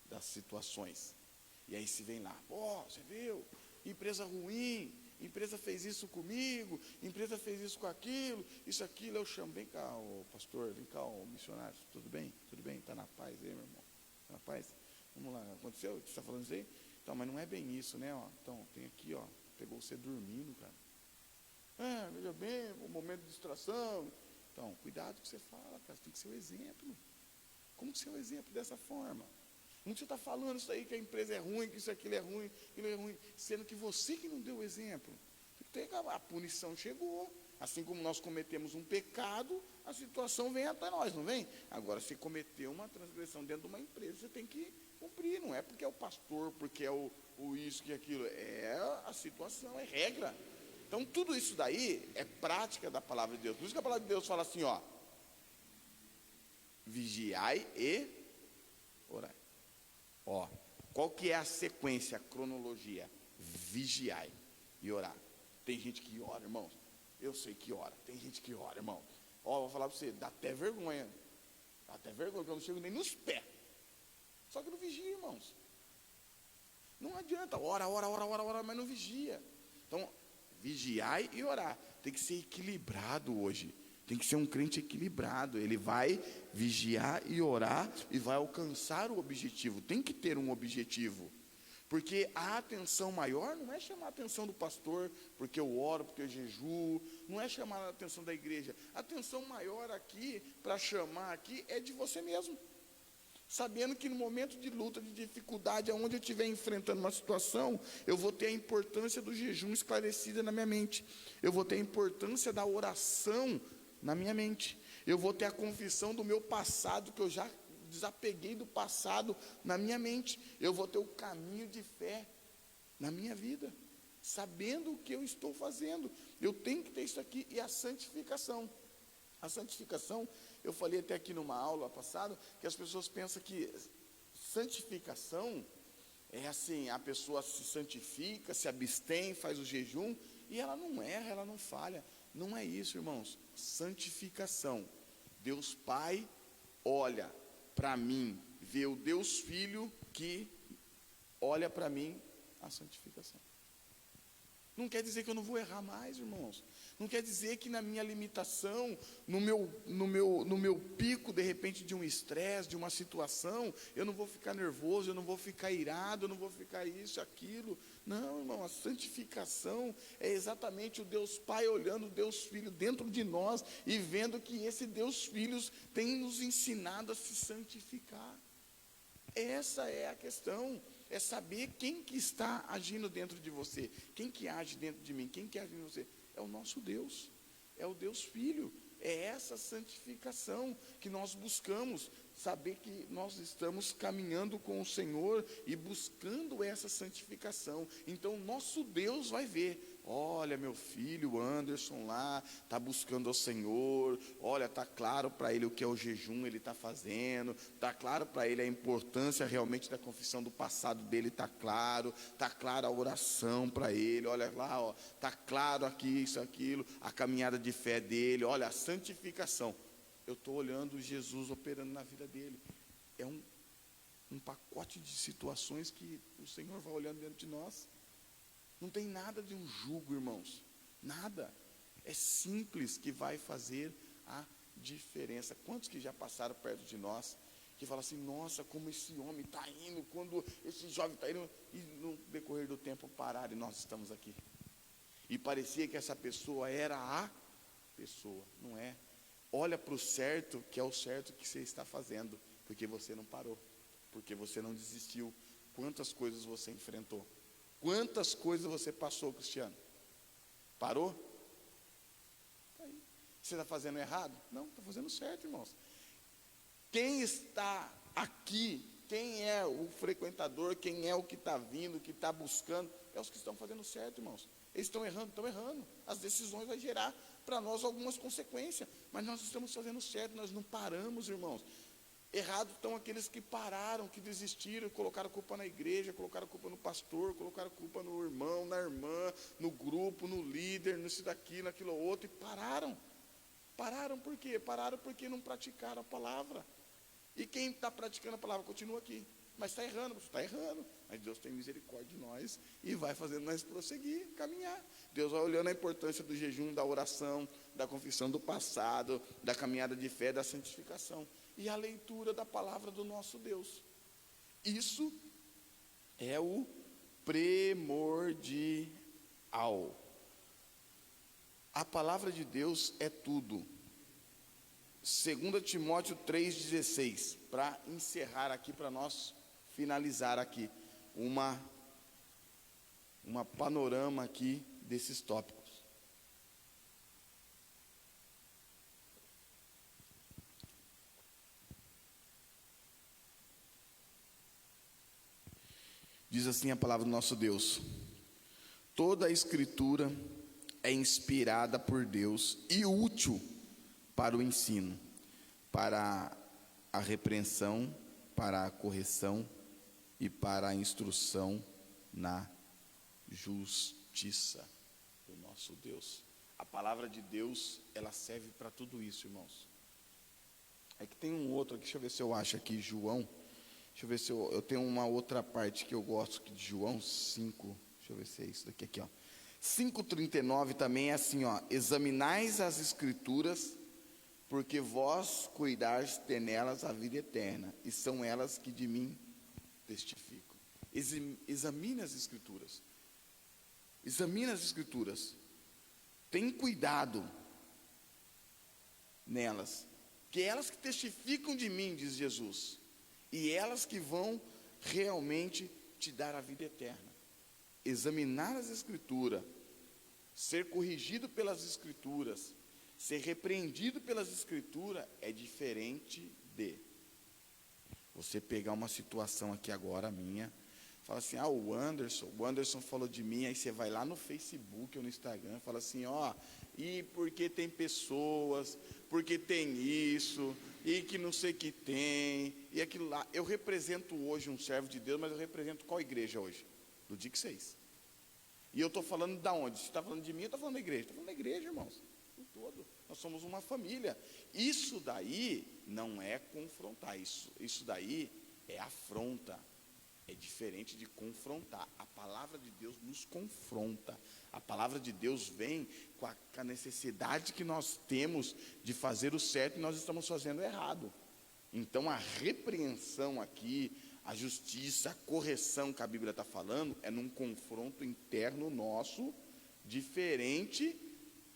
das situações. E aí se vem lá, você viu? Empresa ruim, empresa fez isso comigo, empresa fez isso com aquilo, isso, aquilo. Eu chamo, vem cá, o pastor, vem cá, o missionário, tudo bem? Tudo bem? Está na paz aí, meu irmão? Está na paz? Vamos lá, aconteceu? Você está falando isso aí? Então, mas não é bem isso, né? Então, tem aqui, pegou você dormindo, cara. Veja bem, um momento de distração. Então, cuidado com o que você fala, cara, você tem que ser o exemplo. Como que ser o exemplo dessa forma? Não você está falando isso aí, que a empresa é ruim, que isso aquilo é ruim, sendo que você que não deu o exemplo. A punição chegou. Assim como nós cometemos um pecado, a situação vem até nós, não vem? Agora, se cometeu uma transgressão dentro de uma empresa, você tem que cumprir. Não é porque é o pastor, porque é o isso, que aquilo. É a situação, é regra. Então, tudo isso daí é prática da palavra de Deus. Por isso que a palavra de Deus fala assim, vigiai e orai. Qual que é a sequência, a cronologia? Vigiai e orar. Tem gente que ora, irmãos. Eu sei que ora. Tem gente que ora, irmão. Vou falar para você, dá até vergonha. Dá até vergonha, porque eu não chego nem nos pés. Só que não vigia, irmãos. Não adianta, ora, mas não vigia. Então, vigiai e orar. Tem que ser equilibrado hoje. Tem que ser um crente equilibrado. Ele vai vigiar e orar e vai alcançar o objetivo. Tem que ter um objetivo. Porque a atenção maior não é chamar a atenção do pastor, porque eu oro, porque eu jejuo. Não é chamar a atenção da igreja. A atenção maior aqui, para chamar aqui, é de você mesmo. Sabendo que no momento de luta, de dificuldade, aonde eu estiver enfrentando uma situação, eu vou ter a importância do jejum esclarecida na minha mente. Eu vou ter a importância da oração na minha mente. Eu vou ter a confissão do meu passado, que eu já desapeguei do passado na minha mente. Eu vou ter o caminho de fé na minha vida, sabendo o que eu estou fazendo. Eu tenho que ter isso aqui. E a santificação. A santificação, eu falei até aqui numa aula passada, que as pessoas pensam que santificação é assim, a pessoa se santifica, se abstém, faz o jejum, e ela não erra, ela não falha. Não é isso, irmãos. Santificação. Deus Pai olha para mim, vê o Deus Filho que olha para mim a santificação. Não quer dizer que eu não vou errar mais, irmãos. Não quer dizer que na minha limitação, no meu pico, de repente, de um estresse, de uma situação, eu não vou ficar nervoso, eu não vou ficar irado, eu não vou ficar isso, aquilo. Não, irmão, a santificação é exatamente o Deus Pai olhando o Deus Filho dentro de nós e vendo que esse Deus Filho tem nos ensinado a se santificar. Essa é a questão. É saber quem que está agindo dentro de você, quem que age dentro de mim, quem que age em você. É o nosso Deus, é o Deus Filho. É essa santificação que nós buscamos, saber que nós estamos caminhando com o Senhor e buscando essa santificação. Então, nosso Deus vai ver. Olha, meu filho Anderson lá, está buscando ao Senhor. Olha, está claro para ele o que é o jejum, ele está fazendo. Está claro para ele a importância realmente da confissão do passado dele, está claro. Está clara a oração para ele. Olha lá, está claro aqui, isso, aquilo. A caminhada de fé dele. Olha, a santificação. Eu estou olhando Jesus operando na vida dele. É um pacote de situações que o Senhor vai olhando dentro de nós. Não tem nada de um jugo, irmãos. Nada. É simples que vai fazer a diferença. Quantos que já passaram perto de nós, que falam assim, nossa, como esse homem está indo, quando esse jovem está indo, e no decorrer do tempo pararam e nós estamos aqui. E parecia que essa pessoa era a pessoa. Não é. olha para o certo, que é o certo que você está fazendo, porque você não parou, porque você não desistiu. Quantas coisas você enfrentou? Quantas coisas você passou, Cristiano? Parou? Você está fazendo errado? Não, está fazendo certo, irmãos. Quem está aqui, quem é o frequentador, quem é o que está vindo, que está buscando, é os que estão fazendo certo, irmãos. Eles estão errando, estão errando. As decisões vão gerar para nós algumas consequências, mas nós estamos fazendo certo, nós não paramos, irmãos. Errado estão aqueles que pararam, que desistiram, colocaram culpa na igreja, colocaram culpa no pastor, colocaram culpa no irmão, na irmã, no grupo, no líder, nisso daqui, naquilo outro, e pararam. Pararam por quê? Pararam porque não praticaram a palavra. E quem está praticando a palavra continua aqui. Mas está errando, você está errando. Mas Deus tem misericórdia de nós e vai fazendo nós prosseguir, caminhar. Deus vai olhando a importância do jejum, da oração, da confissão do passado, da caminhada de fé, da santificação. E a leitura da palavra do nosso Deus. Isso é o primordial. A palavra de Deus é tudo. 2 Timóteo 3,16, para encerrar aqui, para nós finalizar aqui, uma panorama aqui desses tópicos. Diz assim a palavra do nosso Deus: toda a escritura é inspirada por Deus e útil para o ensino, para a repreensão, para a correção e para a instrução na justiça do nosso Deus. A palavra de Deus, ela serve para tudo isso, irmãos. É que tem um outro aqui, deixa eu ver se eu acho aqui, João. Deixa eu ver se eu tenho uma outra parte que eu gosto aqui de João 5. Deixa eu ver se é isso daqui, ó. 5,39 também é assim, ó: examinais as escrituras, porque vós cuidais ter nelas a vida eterna, e são elas que de mim testificam. Examine as escrituras. Examine as escrituras. Tem cuidado nelas, que é elas que testificam de mim, diz Jesus, e elas que vão realmente te dar a vida eterna. Examinar as escrituras, ser corrigido pelas escrituras, ser repreendido pelas escrituras é diferente de você pegar uma situação aqui agora minha, fala assim: o Anderson falou de mim. Aí você vai lá no Facebook ou no Instagram, fala assim: e porque tem pessoas, porque tem isso, e que não sei que tem, e aquilo lá. Eu represento hoje um servo de Deus, mas eu represento qual igreja hoje? Do DIC 6. E eu estou falando de onde? Se está falando de mim, eu estou falando da igreja. Estou falando da igreja, irmãos. O todo. Nós somos uma família. Isso daí não é confrontar. Isso daí é afronta. É diferente de confrontar. A palavra de Deus nos confronta. A palavra de Deus vem com a necessidade que nós temos de fazer o certo e nós estamos fazendo errado. Então a repreensão aqui, a justiça, a correção que a Bíblia está falando, é num confronto interno nosso, diferente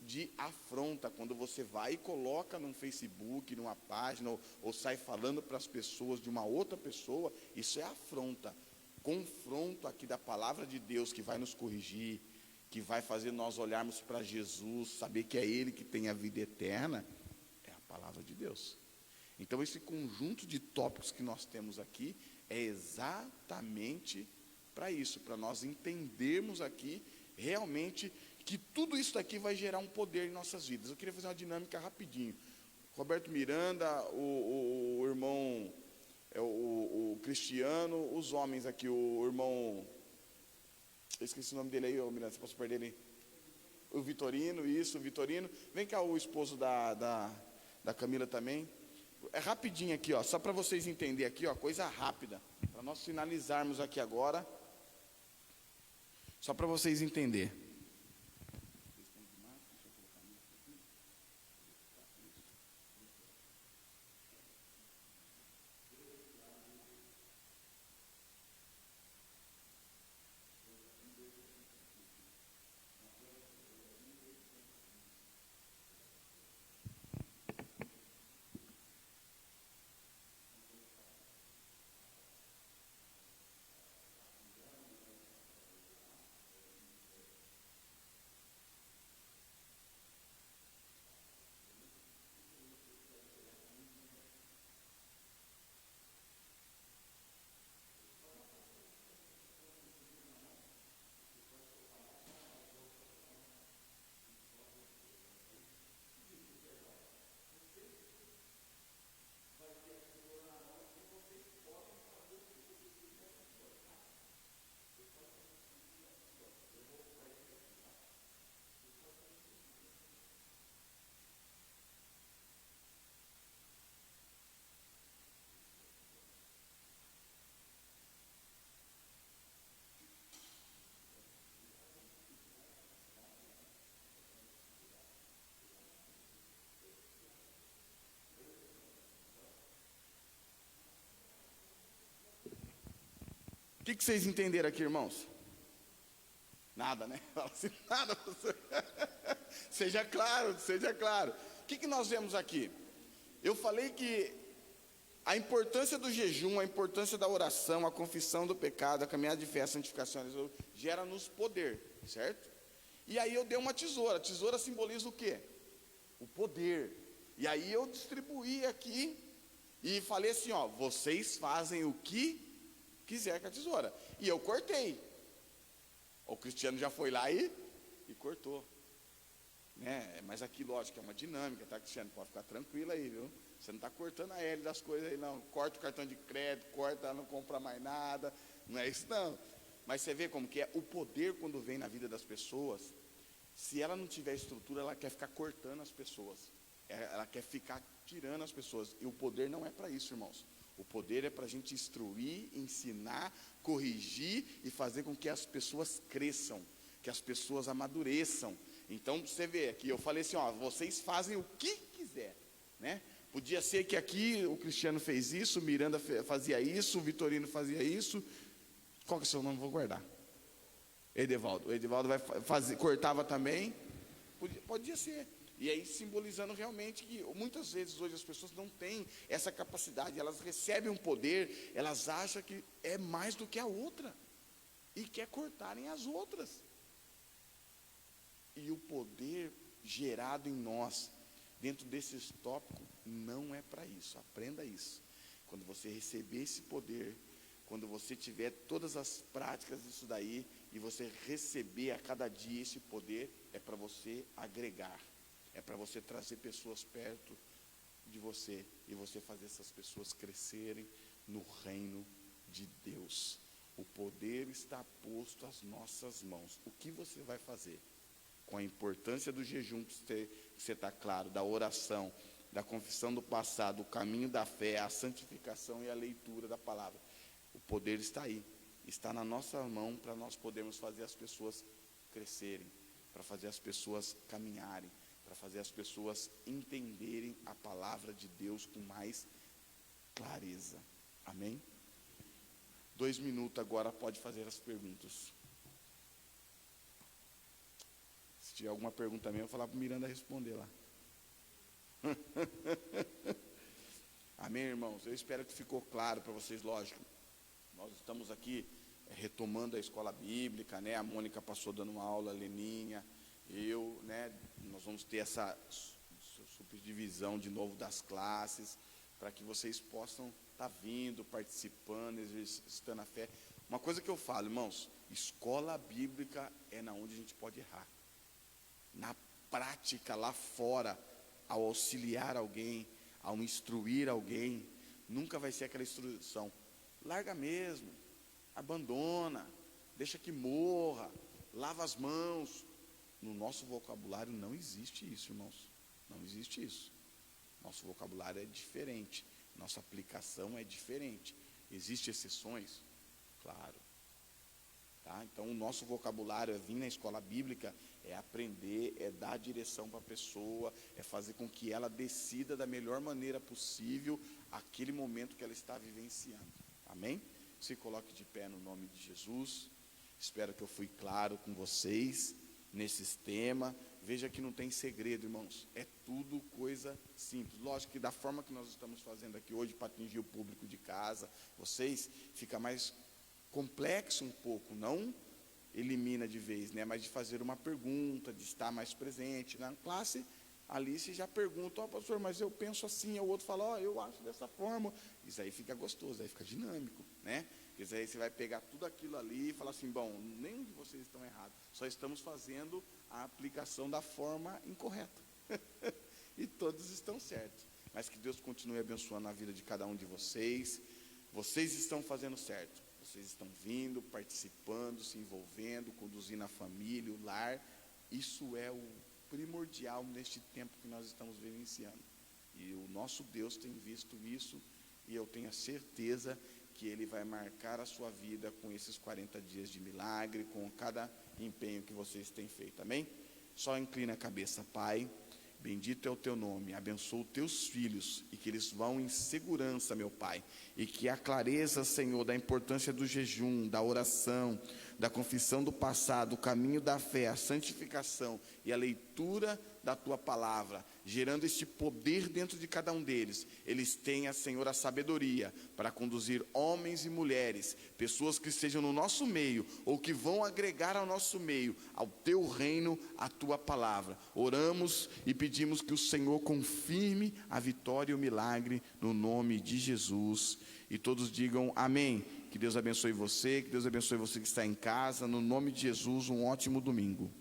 de afronta, quando você vai e coloca num Facebook, numa página, ou sai falando para as pessoas de uma outra pessoa, isso é afronta. Confronto aqui da palavra de Deus, que vai nos corrigir, que vai fazer nós olharmos para Jesus, saber que é Ele que tem a vida eterna, é a palavra de Deus. Então esse conjunto de tópicos que nós temos aqui, é exatamente para isso, para nós entendermos aqui realmente que tudo isso aqui vai gerar um poder em nossas vidas. Eu queria fazer uma dinâmica rapidinho. Roberto Miranda, o irmão, o Cristiano, os homens aqui, o irmão, eu esqueci o nome dele aí, Miranda, você pode perder ele? O Vitorino, isso, o Vitorino. Vem cá o esposo da Camila também. É rapidinho aqui, ó, só para vocês entenderem aqui, ó, coisa rápida, para nós finalizarmos aqui agora, só para vocês entenderem. que vocês entenderam aqui, irmãos? Nada, né? Fala assim, nada. Seja claro, seja claro. O que nós vemos aqui? Eu falei que a importância do jejum, a importância da oração, a confissão do pecado, a caminhada de fé, a santificação, gera-nos poder, certo? E aí eu dei uma tesoura. A tesoura simboliza o quê? O poder. E aí eu distribuí aqui e falei assim, ó, vocês fazem o que quiser com a tesoura. E eu cortei. O Cristiano já foi lá e cortou. Né? Mas aqui, lógico, é uma dinâmica, tá, Cristiano? Pode ficar tranquilo aí, viu? Você não está cortando a L das coisas aí, não. Corta o cartão de crédito, corta, não compra mais nada. Não é isso, não. Mas você vê como que é o poder quando vem na vida das pessoas. Se ela não tiver estrutura, ela quer ficar cortando as pessoas. Ela quer ficar tirando as pessoas. E o poder não é para isso, irmãos. O poder é para a gente instruir, ensinar, corrigir e fazer com que as pessoas cresçam, que as pessoas amadureçam. Então, você vê aqui, eu falei assim, ó, vocês fazem o que quiser, né? Podia ser que aqui o Cristiano fez isso, o Miranda fazia isso, o Vitorino fazia isso. Qual que é o seu nome? Vou guardar. Edivaldo. O Edivaldo vai fazer, cortava também. Podia ser. E aí simbolizando realmente que muitas vezes hoje as pessoas não têm essa capacidade, elas recebem um poder, elas acham que é mais do que a outra e quer cortarem as outras. E o poder gerado em nós, dentro desses tópicos, não é para isso. Aprenda isso. Quando você receber esse poder, quando você tiver todas as práticas disso daí, e você receber a cada dia esse poder, é para você agregar. É para você trazer pessoas perto de você e você fazer essas pessoas crescerem no reino de Deus. O poder está posto às nossas mãos. O que você vai fazer? Com a importância do jejum, que você está claro, da oração, da confissão do passado, o caminho da fé, a santificação e a leitura da palavra. O poder está aí, está na nossa mão para nós podermos fazer as pessoas crescerem, para fazer as pessoas caminharem, para fazer as pessoas entenderem a palavra de Deus com mais clareza. Amém? 2 minutos agora, pode fazer as perguntas. Se tiver alguma pergunta também, eu vou falar para o Miranda responder lá. Amém, irmãos? Eu espero que ficou claro para vocês, lógico. Nós estamos aqui retomando a escola bíblica, né? A Mônica passou dando uma aula, a Leninha, eu, né? Nós vamos ter essa subdivisão de novo das classes, para que vocês possam estar vindo, participando, exercitando a fé. Uma coisa que eu falo, irmãos, escola bíblica é na onde a gente pode errar. Na prática, lá fora, ao auxiliar alguém, ao instruir alguém, nunca vai ser aquela instrução, larga mesmo, abandona, deixa que morra, lava as mãos. No nosso vocabulário não existe isso, irmãos, não existe isso. Nosso vocabulário é diferente, nossa aplicação é diferente. Existem exceções? Claro. Tá? Então o nosso vocabulário é vir na escola bíblica, é aprender, é dar direção para a pessoa, é fazer com que ela decida da melhor maneira possível aquele momento que ela está vivenciando. Amém? Se coloque de pé no nome de Jesus. Espero que eu fui claro com vocês nesses temas. Veja que não tem segredo, irmãos. É tudo coisa simples. Lógico que da forma que nós estamos fazendo aqui hoje para atingir o público de casa, vocês, fica mais complexo um pouco, não elimina de vez, né? Mas de fazer uma pergunta, de estar mais presente na classe. Ali você já pergunta, ó, pastor, mas eu penso assim, o outro fala, ó, eu acho dessa forma. Isso aí fica gostoso, aí fica dinâmico, né? Porque aí você vai pegar tudo aquilo ali e falar assim, bom, nenhum de vocês estão errados, só estamos fazendo a aplicação da forma incorreta. E todos estão certos. Mas que Deus continue abençoando a vida de cada um de vocês. Vocês estão fazendo certo. Vocês estão vindo, participando, se envolvendo, conduzindo a família, o lar. Isso é o primordial neste tempo que nós estamos vivenciando. E o nosso Deus tem visto isso, e eu tenho a certeza que Ele vai marcar a sua vida com esses 40 dias de milagre, com cada empenho que vocês têm feito. Amém? Só inclina a cabeça, Pai. Bendito é o teu nome, abençoa os teus filhos e que eles vão em segurança, meu Pai, e que a clareza, Senhor, da importância do jejum, da oração, da confissão do passado, o caminho da fé, a santificação e a leitura da tua palavra, gerando este poder dentro de cada um deles, eles tenham, Senhor, a sabedoria para conduzir homens e mulheres, pessoas que estejam no nosso meio ou que vão agregar ao nosso meio, ao teu reino, a tua palavra. Oramos e pedimos que o Senhor confirme a vitória e o milagre no nome de Jesus. E todos digam amém. Que Deus abençoe você, que Deus abençoe você que está em casa. No nome de Jesus, um ótimo domingo.